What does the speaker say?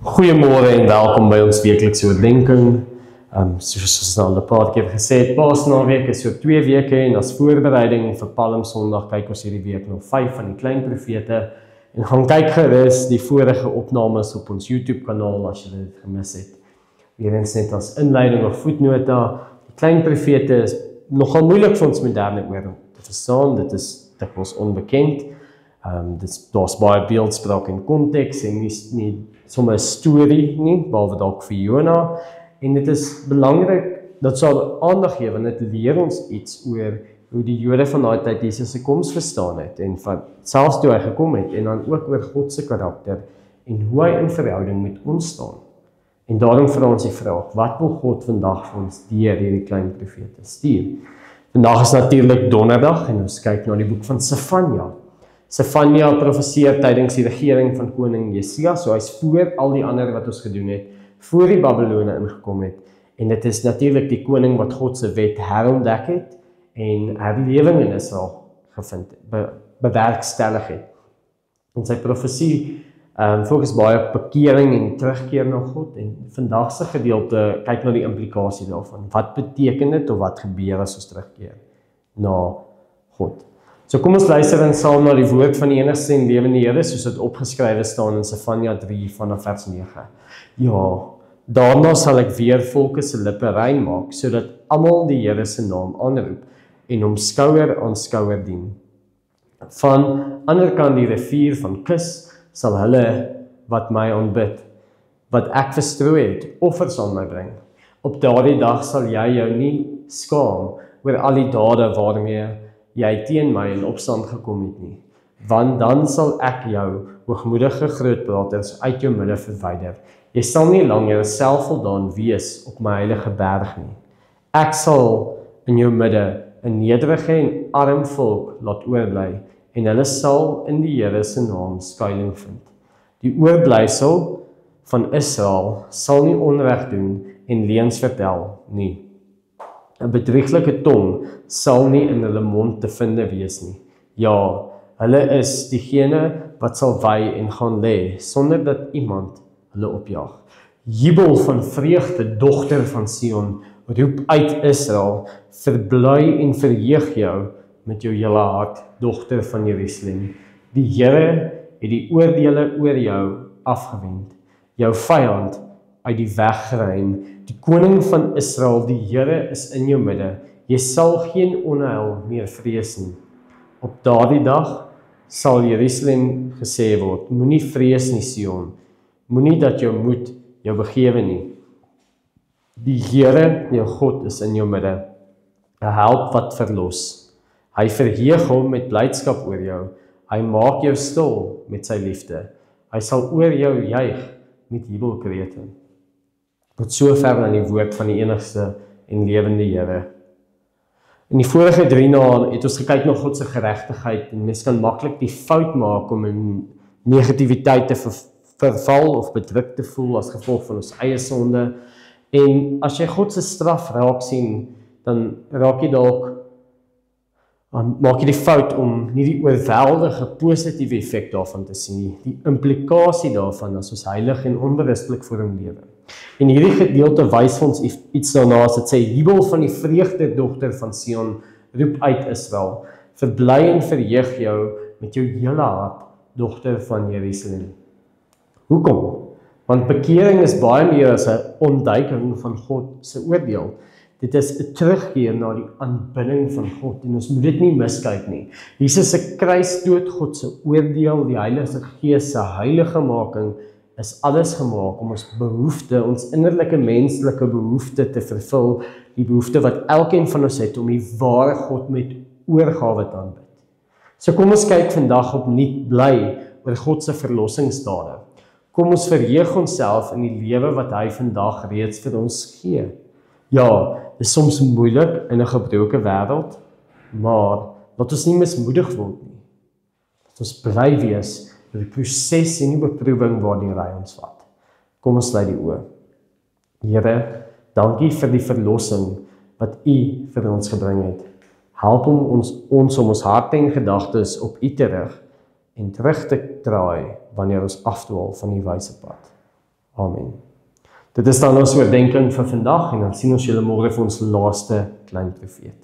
Goeiemôre en welkom by ons weeklikse oordeenking. Soos ons al 'n paar keer gesê het, Paasnaweek is oor 2 weke en as voorbereiding vir Palmsondag kyk ons hierdie week nog 5 van die klein profete en gaan kyk gerus die vorige opnames op ons YouTube kanaal as jy dit gemis het. Weerens net as inleiding of voetnota, die klein profete is nogal moeilik vir ons moderne oor te verstaan, dit is dikwels onbekend. Daar's baie beeldspraak en konteks en nie sommer 'n storie nie, behalwe dalk vir Jona. En dit is belangrik dat sal aandag gee, want dit leer ons iets oor hoe die Jode van daai tyd Jesus se koms verstaan het en van selfs toe hy gekom het en dan ook oor God se karakter en hoe hy in verhouding met ons staan. En daarom vra ons die vraag, wat wil God vandag vir ons deur hierdie klein profete stuur? Vandag is natuurlik donderdag en ons kyk na die boek van Sefanja. Sefanja profeseer tydens die regering van koning Jesaja, so hy's voor al die ander wat ons gedoen het, voor die Babylone ingekom het, en dit is natuurlik die koning wat God se wet herontdek het, en herlewing in Israel gevind, bewerkstellig het. En sy profesie fokus baie op bekering en terugkeer na God, en vandag se gedeelte kyk na die implikasie daarvan. Wat beteken dit, of wat gebeur as ons terugkeer na God? So kom ons luister dan saam na die woord van die enigste en lewende Here, soos dit opgeskrywe staan in Sefanja 3 vanaf vers 9. Ja, daarna sal ek weer volke se lippe rein maak, sodat almal die Here se naam aanroep en hom skouer aan skouer dien. Van ander kant die rivier van Kus sal hulle wat my aanbid, wat ek verstrooi het, offers aan my bring. Op daardie dag sal jy jou nie skaam oor al die dade waarmee jy teen my in opstand gekom het nie, want dan sal ek jou hoogmoedige grootpraters uit jou midde verwyder. Jy sal nie langer selfvoldaan wees op my heilige berg nie. Ek sal in jou midde 'n nederige en arm volk laat oorbly, en hulle sal in die Here se naam skuiling vind. Die oorblysel van Israel sal nie onreg doen en leuns vertel nie. 'n bedrieglike tong sal nie in hulle mond te vinde wees nie. Ja, hulle is diegene wat sal wy en gaan lê, sonder dat iemand hulle opjaag. Jubel van vreugde, dogter van Sion, roep uit Israel, verbly en verheug jou met jou hele hart, dogter van Jerusalem. Die Here het die oordeele oor jou afgewend, jou vyand uit die weg geruim. Die koning van Israel, die Here is in jou midde. Jy sal geen onheil meer vrees nie. Op daardie dag sal Jerusalem gesê word, moenie vrees nie, Sion. Moenie dat jou moed jou begewe nie. Die Here, jou God, is in jou midde. 'n help wat verlos. Hy verheug hom met blydskap oor jou. Hy maak jou stil met sy liefde. Hy sal oor jou juig met jubelkrete. Tot sover aan die woord van die enigste en lewende Here. In die vorige 3 dae het ons gekyk na God se geregtigheid en mens kan maklik die fout maak om in negativiteit te verval of bedruk te voel as gevolg van ons eie sonde. En as jy God se straf raak sien, dan raak jy dalk maak jy die fout om nie die oorweldige positiewe effek daarvan te sien nie, die implikasie daarvan as ons heilig en onbewustelik voor hom lewe. En hierdie gedeelte wys vir ons iets daarna, as dit sê, jubel van die vreugde, dogter van Sion, roep uit Israel, verbly en verheug jou met jou hele hart, dogter van Jerusalem. Hoekom? Want bekering is baie meer as 'n ontduiking van God se oordeel. Dit is 'n terugkeer na die aanbidding van God, en ons moet dit nie miskyk nie. Jesus se kruisdood, God se oordeel, die Heilige Gees se heilige making, is alles gemaak om ons behoefte, ons innerlike menslike behoefte te vervul, die behoefte wat elkeen van ons het om die ware God met oorgawe te aanbid. So kom ons kyk vandag opnuut bly oor God se verlossingsdade. Kom ons verheug onsself in die lewe wat hy vandag reeds vir ons gee. Ja, dit is soms moeilik in 'n gebroke wêreld, maar laat ons nie mismoedig word nie. Laat ons bly wees vir die proses en die beproewing waartoe hy ons vat. Kom ons sluit die oë. Here, dankie vir die verlossing wat U vir ons gebring het. Help ons om ons harte en gedagtes op U te rig en terug te draai wanneer ons afdwaal van die wyse pad. Amen. Dit is dan ons oordenking vir vandag en dan sien ons julle môre vir ons laaste klein profeet.